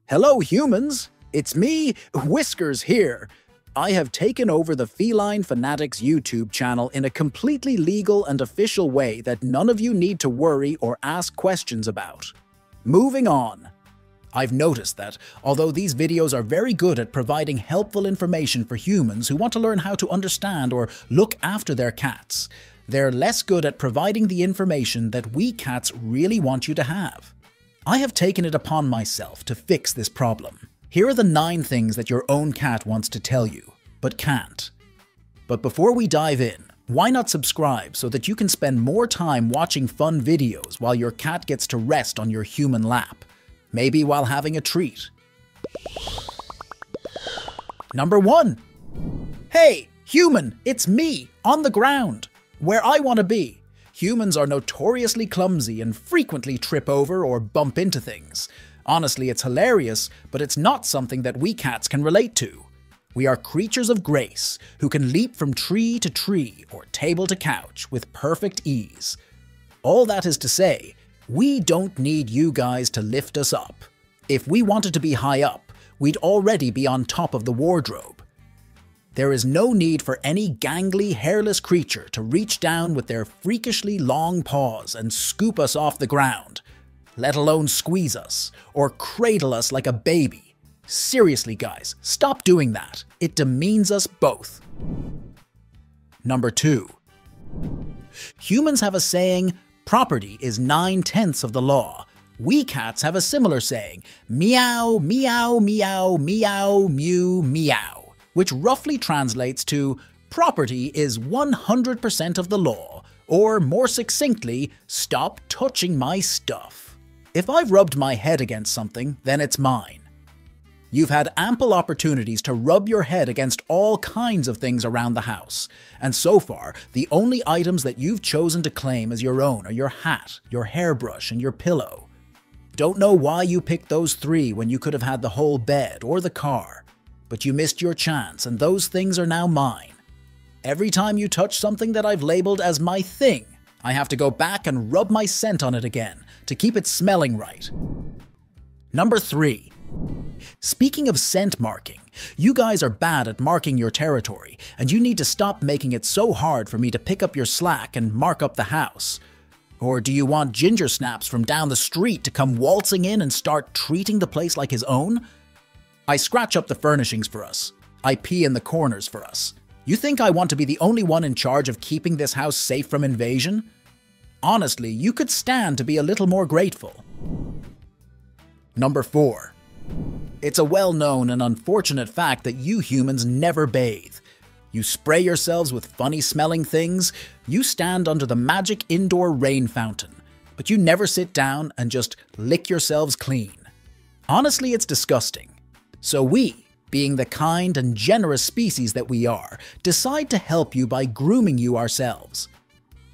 Hello humans, it's me, Whiskers here. I have taken over the Feline Fanatics YouTube channel in a completely legal and official way that none of you need to worry or ask questions about. Moving on. I've noticed that, although these videos are very good at providing helpful information for humans who want to learn how to understand or look after their cats, they're less good at providing the information that we cats really want you to have. I have taken it upon myself to fix this problem. Here are the 9 things that your own cat wants to tell you, but can't. But before we dive in, why not subscribe so that you can spend more time watching fun videos while your cat gets to rest on your human lap, maybe while having a treat. Number 1. Hey, human, it's me, on the ground, where I want to be. Humans are notoriously clumsy and frequently trip over or bump into things. Honestly, it's hilarious, but it's not something that we cats can relate to. We are creatures of grace who can leap from tree to tree or table to couch with perfect ease. All that is to say, we don't need you guys to lift us up. If we wanted to be high up, we'd already be on top of the wardrobe. There is no need for any gangly, hairless creature to reach down with their freakishly long paws and scoop us off the ground, let alone squeeze us or cradle us like a baby. Seriously, guys, stop doing that. It demeans us both. Number 2. Humans have a saying, property is 9/10 of the law. We cats have a similar saying, meow, meow, meow, meow, mew, meow, which roughly translates to property is 100% of the law, or more succinctly, stop touching my stuff. If I've rubbed my head against something, then it's mine. You've had ample opportunities to rub your head against all kinds of things around the house, and so far, the only items that you've chosen to claim as your own are your hat, your hairbrush, and your pillow. Don't know why you picked those 3 when you could have had the whole bed or the car. But you missed your chance, and those things are now mine. Every time you touch something that I've labeled as my thing, I have to go back and rub my scent on it again to keep it smelling right. Number 3. Speaking of scent marking, you guys are bad at marking your territory, and you need to stop making it so hard for me to pick up your slack and mark up the house. Or do you want Ginger Snaps from down the street to come waltzing in and start treating the place like his own? I scratch up the furnishings for us. I pee in the corners for us. You think I want to be the only one in charge of keeping this house safe from invasion? Honestly, you could stand to be a little more grateful. Number 4. It's a well-known and unfortunate fact that you humans never bathe. You spray yourselves with funny-smelling things, you stand under the magic indoor rain fountain, but you never sit down and just lick yourselves clean. Honestly, it's disgusting. So we, being the kind and generous species that we are, decide to help you by grooming you ourselves.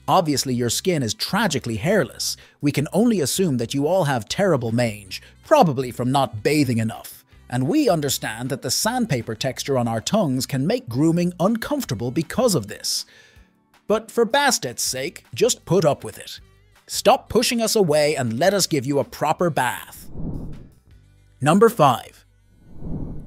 Obviously, your skin is tragically hairless. We can only assume that you all have terrible mange, probably from not bathing enough. And we understand that the sandpaper texture on our tongues can make grooming uncomfortable because of this. But for Bastet's sake, just put up with it. Stop pushing us away and let us give you a proper bath. Number 5.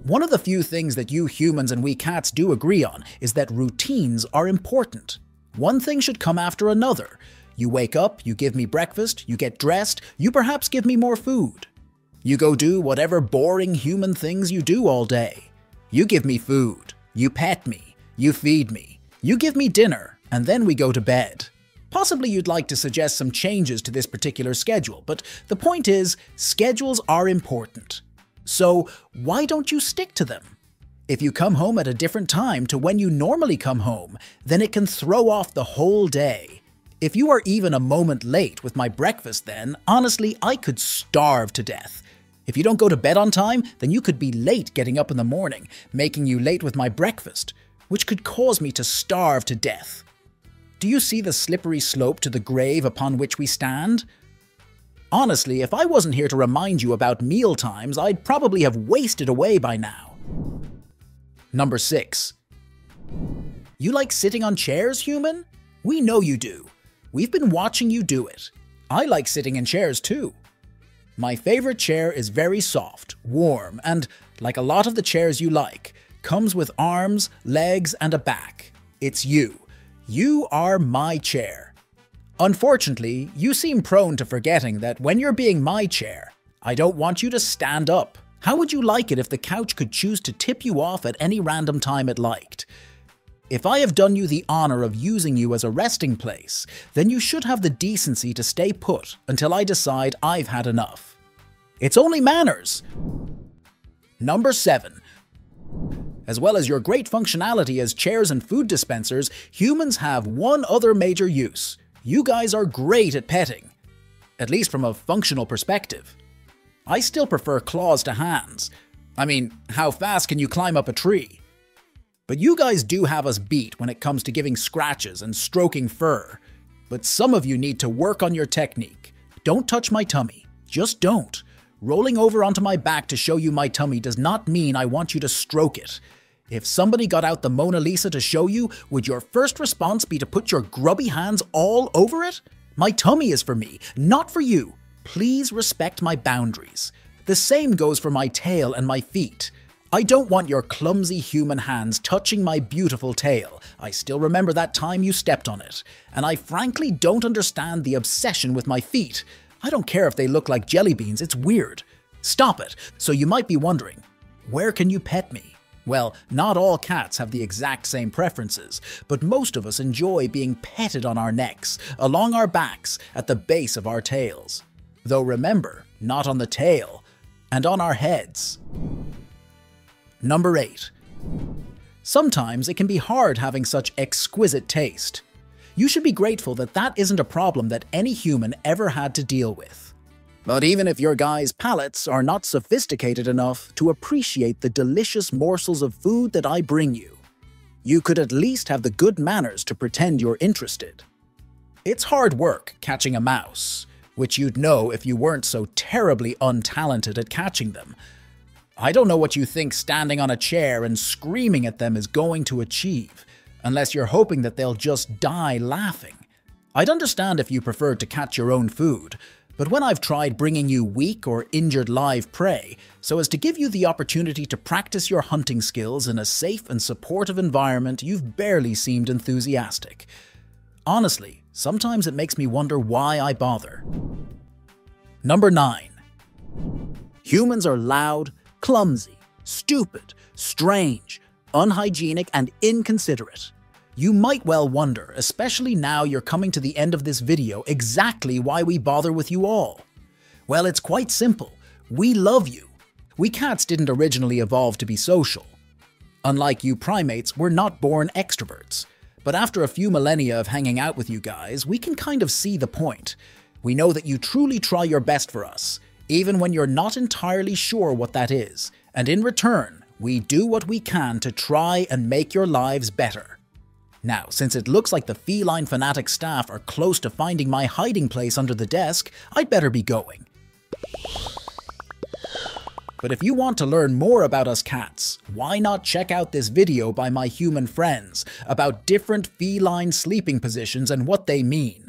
One of the few things that you humans and we cats do agree on is that routines are important. One thing should come after another. You wake up, you give me breakfast, you get dressed, you perhaps give me more food. You go do whatever boring human things you do all day. You give me food, you pet me, you feed me, you give me dinner, and then we go to bed. Possibly you'd like to suggest some changes to this particular schedule, but the point is, schedules are important. So why don't you stick to them? If you come home at a different time to when you normally come home, then it can throw off the whole day. If you are even a moment late with my breakfast then, honestly, I could starve to death. If you don't go to bed on time, then you could be late getting up in the morning, making you late with my breakfast, which could cause me to starve to death. Do you see the slippery slope to the grave upon which we stand? Honestly, if I wasn't here to remind you about meal times, I'd probably have wasted away by now. Number 6. You like sitting on chairs, human? We know you do. We've been watching you do it. I like sitting in chairs too. My favorite chair is very soft, warm, and, like a lot of the chairs you like, comes with arms, legs, and a back. It's you. You are my chair. Unfortunately, you seem prone to forgetting that when you're being my chair, I don't want you to stand up. How would you like it if the couch could choose to tip you off at any random time it liked? If I have done you the honor of using you as a resting place, then you should have the decency to stay put until I decide I've had enough. It's only manners. Number 7. As well as your great functionality as chairs and food dispensers, humans have one other major use. You guys are great at petting, at least from a functional perspective. I still prefer claws to hands. I mean, how fast can you climb up a tree? But you guys do have us beat when it comes to giving scratches and stroking fur. But some of you need to work on your technique. Don't touch my tummy. Just don't. Rolling over onto my back to show you my tummy does not mean I want you to stroke it. If somebody got out the Mona Lisa to show you, would your first response be to put your grubby hands all over it? My tummy is for me, not for you. Please respect my boundaries. The same goes for my tail and my feet. I don't want your clumsy human hands touching my beautiful tail. I still remember that time you stepped on it. And I frankly don't understand the obsession with my feet. I don't care if they look like jelly beans, it's weird. Stop it. So you might be wondering, where can you pet me? Well, not all cats have the exact same preferences, but most of us enjoy being petted on our necks, along our backs, at the base of our tails. Though remember, not on the tail, and on our heads. Number 8. Sometimes it can be hard having such exquisite taste. You should be grateful that that isn't a problem that any human ever had to deal with. But even if your guys' palates are not sophisticated enough to appreciate the delicious morsels of food that I bring you, you could at least have the good manners to pretend you're interested. It's hard work catching a mouse, which you'd know if you weren't so terribly untalented at catching them. I don't know what you think standing on a chair and screaming at them is going to achieve, unless you're hoping that they'll just die laughing. I'd understand if you preferred to catch your own food, but when I've tried bringing you weak or injured live prey, so as to give you the opportunity to practice your hunting skills in a safe and supportive environment, you've barely seemed enthusiastic. Honestly, sometimes it makes me wonder why I bother. Number 9. Humans are loud, clumsy, stupid, strange, unhygienic, and inconsiderate. You might well wonder, especially now you're coming to the end of this video, exactly why we bother with you all. Well, it's quite simple. We love you. We cats didn't originally evolve to be social. Unlike you primates, we're not born extroverts. But after a few millennia of hanging out with you guys, we can kind of see the point. We know that you truly try your best for us, even when you're not entirely sure what that is. And in return, we do what we can to try and make your lives better. Now, since it looks like the Feline Fanatics staff are close to finding my hiding place under the desk, I'd better be going. But if you want to learn more about us cats, why not check out this video by my human friends about different feline sleeping positions and what they mean.